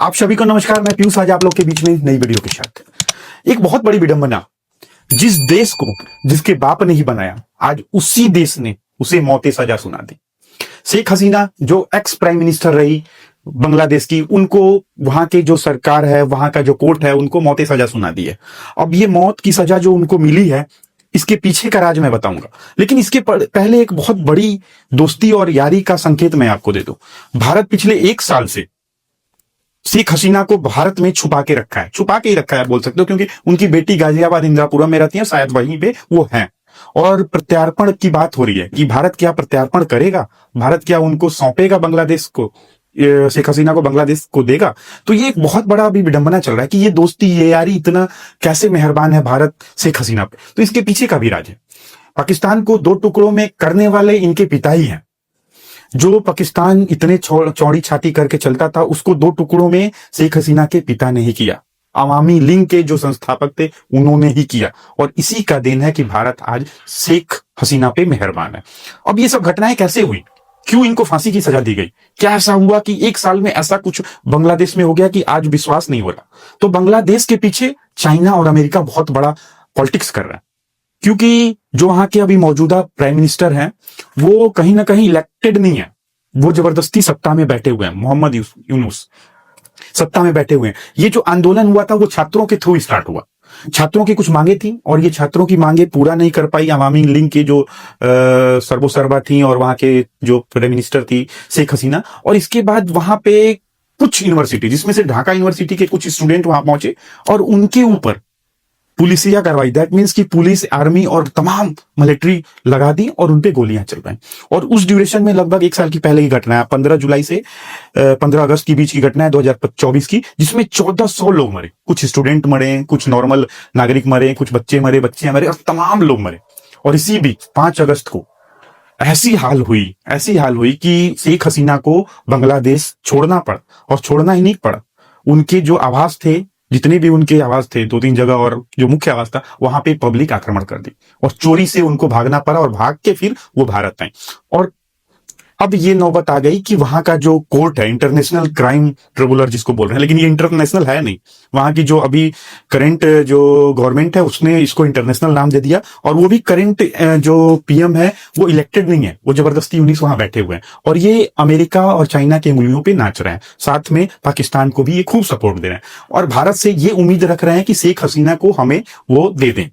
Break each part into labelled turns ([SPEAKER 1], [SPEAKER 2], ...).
[SPEAKER 1] आप सभी को नमस्कार। मैं पीयूष आज आप लोग के बीच में नई वीडियो के साथ एक बहुत बड़ी विडंबना। जिस देश को जिसके बाप ने ही बनाया, आज उसी देश ने उसे मौते सजा सुना दी। शेख हसीना जो एक्स प्राइम मिनिस्टर रही बांग्लादेश की, उनको वहां के जो सरकार है, वहां का जो कोर्ट है, उनको मौते सजा सुना दी है। अब ये मौत की सजा जो उनको मिली है, इसके पीछे का राज मैं बताऊंगा, लेकिन इसके पहले एक बहुत बड़ी दोस्ती और यारी का संकेत मैं आपको दे दूं। भारत पिछले 1 साल से शेख हसीना को भारत में छुपा के रखा है, छुपा के ही रखा है बोल सकते हो, क्योंकि उनकी बेटी गाजियाबाद इंदिरापुरम में रहती है, शायद वहीं पे वो हैं। और प्रत्यार्पण की बात हो रही है कि भारत क्या प्रत्यार्पण करेगा, भारत क्या उनको सौंपेगा, बांग्लादेश को, शेख हसीना को बांग्लादेश को देगा। तो ये एक बहुत बड़ा अभी विडंबना चल रहा है कि ये दोस्ती, ये यारी इतना कैसे मेहरबान है भारत शेख हसीना पे। तो इसके पीछे का भी राज है। पाकिस्तान को 2 टुकड़ों में करने वाले इनके पिता ही हैं। जो पाकिस्तान इतने चौड़ी छाती करके चलता था, उसको 2 टुकड़ों में शेख हसीना के पिता ने ही किया। अवामी लीग के जो संस्थापक थे उन्होंने ही किया, और इसी का देन है कि भारत आज शेख हसीना पे मेहरबान है। अब ये सब घटनाएं कैसे हुई, क्यों इनको फांसी की सजा दी गई, क्या ऐसा हुआ कि 1 साल में ऐसा कुछ बांग्लादेश में हो गया कि आज विश्वास नहीं हो रहा। तो बांग्लादेश के पीछे चाइना और अमेरिका बहुत बड़ा पॉलिटिक्स कर रहा है, क्योंकि जो वहां के अभी मौजूदा प्राइम मिनिस्टर हैं वो कहीं ना कहीं इलेक्टेड नहीं है, वो जबरदस्ती सत्ता में बैठे हुए हैं। मोहम्मद यूनुस सत्ता में बैठे हुए हैं। ये जो आंदोलन हुआ था वो छात्रों के थ्रू स्टार्ट हुआ। छात्रों की कुछ मांगे थी और ये छात्रों की मांगे पूरा नहीं कर पाई अवामी लीग के जो सर्वोसर्वा थी, और वहां के जो प्राइम मिनिस्टर थी शेख हसीना। और इसके बाद वहां पे कुछ यूनिवर्सिटी, जिसमें से ढाका यूनिवर्सिटी के कुछ स्टूडेंट वहां पहुंचे और उनके ऊपर पुलिसिया कार्रवाई, दैट मीन्स कि पुलिस, आर्मी और तमाम मिलिट्री लगा दी और उनपे गोलियां चल रही। और उस ड्यूरेशन में लगभग 1 साल की पहले की घटना है, 15 जुलाई से 15 अगस्त के बीच की घटना है 2024 की, जिसमें 1400 लोग मरे। कुछ स्टूडेंट मरे, कुछ नॉर्मल नागरिक मरे, कुछ बच्चे मरे, बच्चियां मरे, और तमाम लोग मरे। और इसी बीच 5 अगस्त को ऐसी हाल हुई कि शेख हसीना को बांग्लादेश छोड़ना पड़ा। और छोड़ना ही नहीं पड़ा, उनके जो आवास थे, जितने भी उनके आवास थे 2-3 जगह, और जो मुख्य आवास था वहां पे पब्लिक आक्रमण कर दी और चोरी से उनको भागना पड़ा, और भाग के फिर वो भारत आए। और अब ये नौबत आ गई कि वहां का जो कोर्ट है, इंटरनेशनल क्राइम ट्रिब्यूनल जिसको बोल रहे हैं, लेकिन ये इंटरनेशनल है नहीं। वहां की जो अभी करंट जो गवर्नमेंट है उसने इसको इंटरनेशनल नाम दे दिया, और वो भी करंट जो पीएम है वो इलेक्टेड नहीं है, वो जबरदस्ती 19 वहां बैठे हुए हैं। और ये अमेरिका और चाइना के उंगलियों पे नाच रहे हैं, साथ में पाकिस्तान को भी ये खूब सपोर्ट दे रहे हैं, और भारत से ये उम्मीद रख रहे हैं कि शेख हसीना को हमें वो दे दें,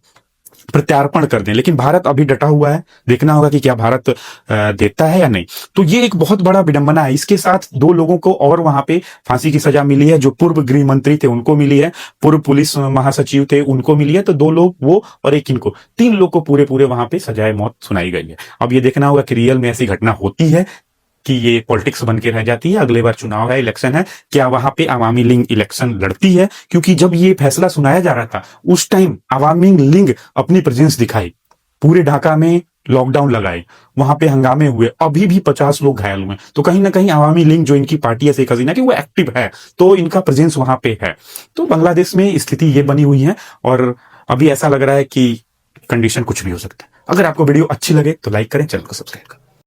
[SPEAKER 1] प्रत्यार्पण कर दें। लेकिन भारत अभी डटा हुआ है, देखना होगा कि क्या भारत देता है या नहीं। तो ये एक बहुत बड़ा विडंबना है। इसके साथ 2 लोगों को और वहां पे फांसी की सजा मिली है, जो पूर्व गृह मंत्री थे उनको मिली है, पूर्व पुलिस महासचिव थे उनको मिली है। तो 2 लोग वो और एक इनको, 3 लोग को पूरे वहां पे सजाए मौत सुनाई गई है। अब ये देखना होगा कि रियल में ऐसी घटना होती है कि ये पॉलिटिक्स बन के रह जाती है। अगले बार चुनाव है, इलेक्शन है, क्या वहां पे अवामी लीग इलेक्शन लड़ती है? क्योंकि जब ये फैसला सुनाया जा रहा था उस टाइम अवामी लीग अपनी प्रेजेंस दिखाई, पूरे ढाका में लॉकडाउन लगाए, वहां पे हंगामे हुए, अभी भी 50 लोग घायल हुए। तो कहीं ना कहीं अवामी लीग जो इनकी पार्टी है शेख हसीना की, वो एक्टिव है, तो इनका प्रेजेंस वहां पे है। तो बांग्लादेश में स्थिति ये बनी हुई है, और अभी ऐसा लग रहा है कि कंडीशन कुछ भी हो सकता है। अगर आपको वीडियो अच्छी लगे तो लाइक करें, चैनल को सब्सक्राइब करें।